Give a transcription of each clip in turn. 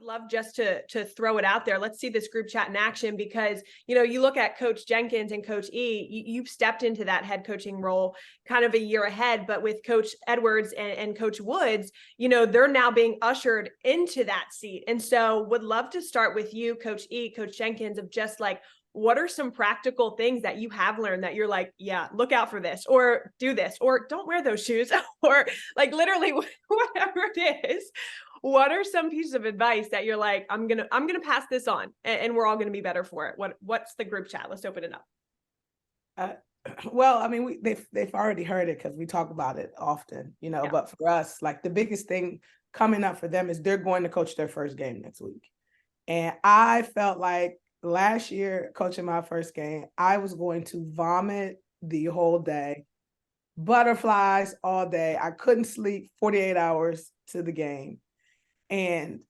love just to throw it out there. Let's see this group chat in action, because, you know, you look at Coach Jenkins and Coach E, you've stepped into that head coaching role kind of a year ahead, but with Coach Edwards and Coach Woods, you know, they're now being ushered into that seat. And so would love to start with you, Coach E, Coach Jenkins, of just like, what are some practical things that you have learned that you're like, yeah, look out for this, or do this, or don't wear those shoes, or like literally whatever it is. What are some pieces of advice that you're like, I'm gonna pass this on, and we're all gonna be better for it? What's the group chat? Let's open it up. Well, I mean, they've already heard it because we talk about it often, you know. Yeah. But for us, like the biggest thing coming up for them is they're going to coach their first game next week, and I felt like last year coaching my first game, I was going to vomit the whole day, butterflies all day. I couldn't sleep 48 hours to the game. And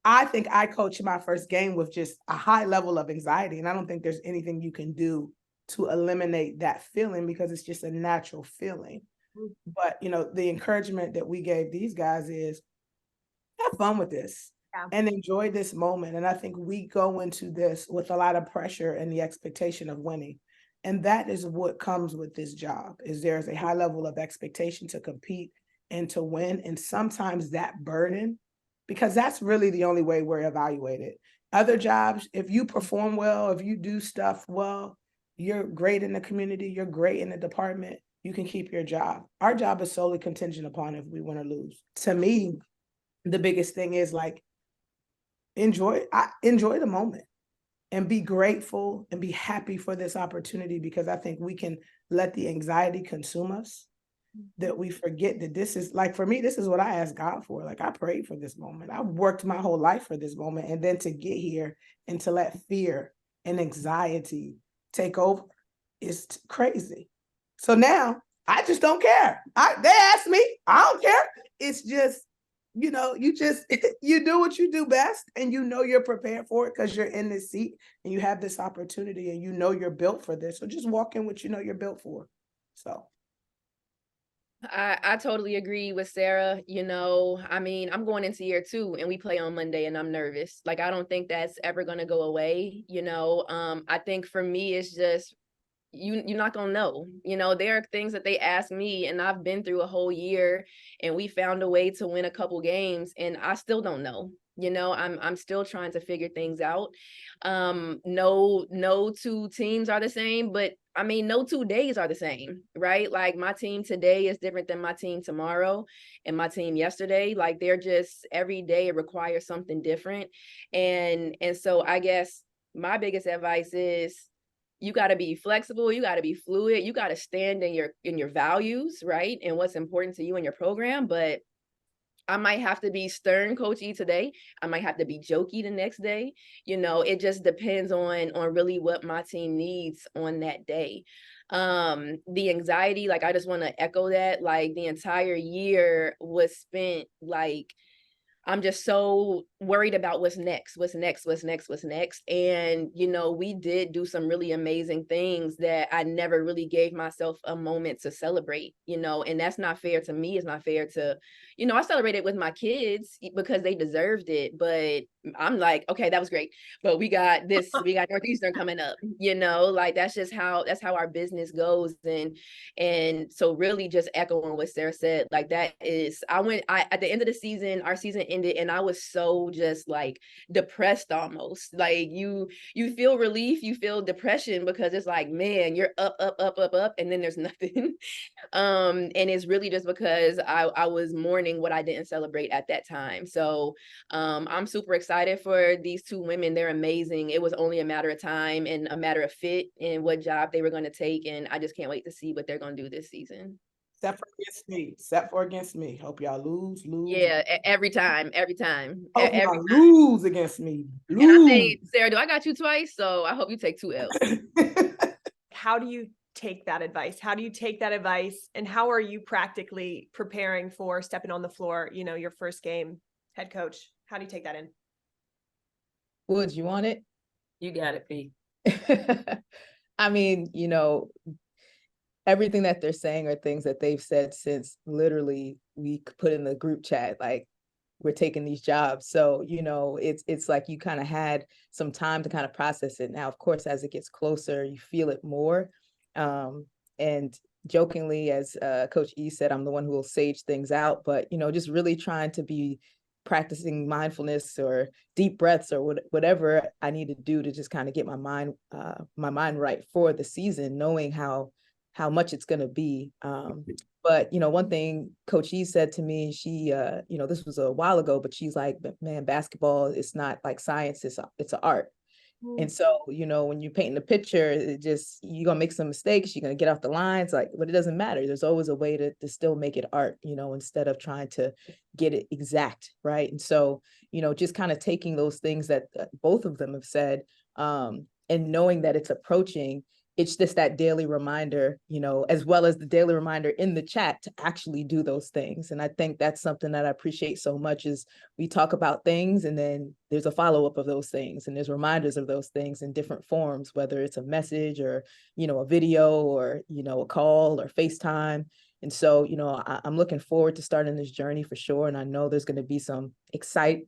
I think I coached my first game with just a high level of anxiety. And I don't think there's anything you can do to eliminate that feeling, because it's just a natural feeling. But, you know, the encouragement that we gave these guys is have fun with this. Yeah. And enjoy this moment. And I think we go into this with a lot of pressure and the expectation of winning. And that is what comes with this job, is there's a high level of expectation to compete and to win. And sometimes that burden, because that's really the only way we're evaluated. Other jobs, if you perform well, if you do stuff well, you're great in the community, you're great in the department, you can keep your job. Our job is solely contingent upon if we win or lose. To me, the biggest thing is like, enjoy the moment and be grateful and be happy for this opportunity, because I think we can let the anxiety consume us, that we forget that this is, like, for me, this is what I asked God for. Like, I prayed for this moment. I worked my whole life for this moment. And then to get here and to let fear and anxiety take over is crazy. So now I just don't care. They asked me, I don't care. It's just, you know, you do what you do best, and you know you're prepared for it because you're in this seat and you have this opportunity and you know you're built for this. So just walk in what you know you're built for. So I totally agree with Sarah. You know, I mean, I'm going into year 2 and we play on Monday and I'm nervous. Like, I don't think that's ever going to go away. You know, I think for me, it's just, you're not gonna know. You know, there are things that they ask me, and I've been through a whole year and we found a way to win a couple games and I still don't know. You know, I'm still trying to figure things out. No two teams are the same, but I mean, no 2 days are the same, right? Like, my team today is different than my team tomorrow and my team yesterday. Like, they're just, every day it requires something different. And so I guess my biggest advice is, you got to be flexible. You got to be fluid. You got to stand in your values, right? And what's important to you in your program. But I might have to be stern, Coach E, today. I might have to be jokey the next day. You know, it just depends on really what my team needs on that day. The anxiety, like, I just want to echo that. Like, the entire year was spent, like, I'm just so worried about what's next. And, you know, we did do some really amazing things that I never really gave myself a moment to celebrate, you know, and that's not fair to me. It's not fair to, you know, I celebrated with my kids because they deserved it, but I'm like, okay, that was great. But we got Northeastern coming up, you know, like, that's how our business goes. And so really just echoing what Sarah said, like, that is, at the end of the season, our season ended and I was so just like depressed almost. Like, you feel relief, you feel depression, because it's like, man, you're up, and then there's nothing. And it's really just because I was mourning what I didn't celebrate at that time. So I'm super excited for these 2 women. They're amazing. It was only a matter of time and a matter of fit and what job they were going to take. And I just can't wait to see what they're going to do this season. Except for against me. Hope y'all lose. Yeah, every time. Hope y'all lose against me. Lose. And I think, Sarah, I got you twice, so I hope you take 2 L's. How do you take that advice? How do you take that advice? And how are you practically preparing for stepping on the floor, you know, your first game, head coach? How do you take that in? Woods, you want it? You got it, P. I mean, you know, everything that they're saying are things that they've said since literally we put in the group chat. Like, we're taking these jobs. So, it's like you kind of had some time to kind of process it. Now, of course, as it gets closer, you feel it more. And jokingly, as Coach E said, I'm the one who will sage things out, but, just really trying to be practicing mindfulness or deep breaths or whatever I need to do to just kind of get my mind right for the season, knowing how much it's going to be. But, one thing Coach E said to me, she, this was a while ago, but she's like, man, basketball, it's not like science, it's an art. And so, when you're painting the picture, you're going to make some mistakes. You're going to get off the lines, but it doesn't matter. There's always a way to still make it art, instead of trying to get it exact. Right. And so, just kind of taking those things that both of them have said, and knowing that it's approaching, it's just that daily reminder, as well as the daily reminder in the chat to actually do those things. And I think that's something that I appreciate so much is we talk about things and then there's a follow-up of those things and there's reminders of those things in different forms, whether it's a message or, a video or, a call or FaceTime. And so, I'm looking forward to starting this journey for sure. And I know there's going to be some excitement,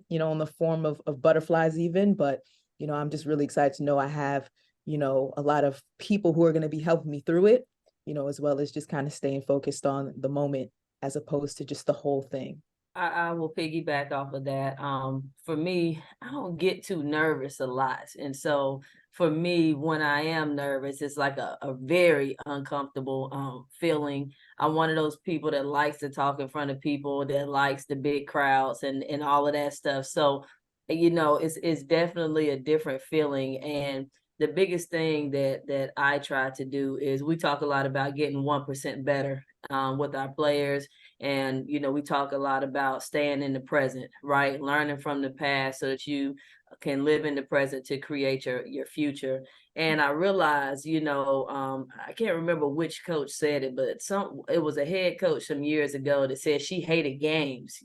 in the form of butterflies even, but, I'm just really excited to know I have a lot of people who are going to be helping me through it, as well as just kind of staying focused on the moment as opposed to just the whole thing. I will piggyback off of that. For me, I don't get too nervous a lot. And so for me, when I am nervous, it's like a very uncomfortable feeling. I'm one of those people that likes to talk in front of people, that likes the big crowds and all of that stuff. So, it's definitely a different feeling. And the biggest thing that I try to do is we talk a lot about getting 1% better with our players. And, we talk a lot about staying in the present, right? Learning from the past so that you can live in the present to create your future. And I realized, I can't remember which coach said it, but it was a head coach some years ago that said she hated games,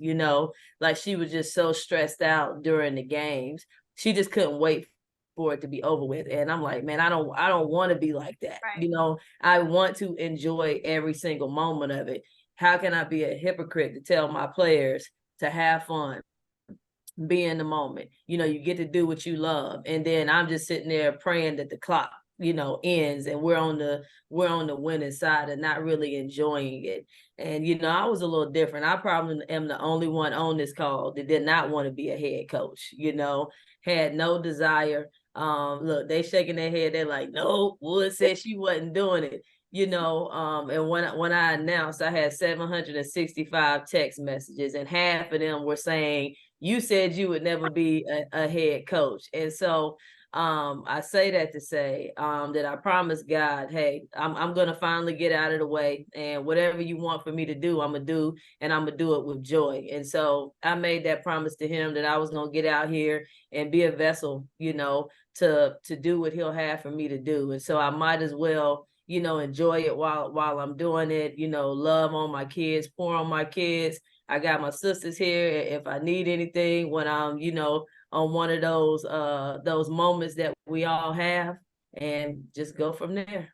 like she was just so stressed out during the games. She just couldn't wait for it to be over with. And I'm like, man, I don't want to be like that. Right. I want to enjoy every single moment of it. How can I be a hypocrite to tell my players to have fun, be in the moment? You get to do what you love. And then I'm just sitting there praying that the clock, ends and we're on the winning side and not really enjoying it. And, I was a little different. I probably am the only one on this call that did not want to be a head coach, had no desire. Look, they shaking their head. They're like, no, Wood said she wasn't doing it. And when I announced, I had 765 text messages and half of them were saying, you said you would never be a head coach. And so I say that to say that I promised God, hey, I'm going to finally get out of the way, and whatever you want for me to do, I'm going to do, and I'm going to do it with joy. And so I made that promise to him that I was going to get out here and be a vessel, to do what he'll have for me to do. And so I might as well, enjoy it while I'm doing it, love on my kids, pour on my kids. I got my sisters here if I need anything when I'm, on one of those moments that we all have, and just go from there.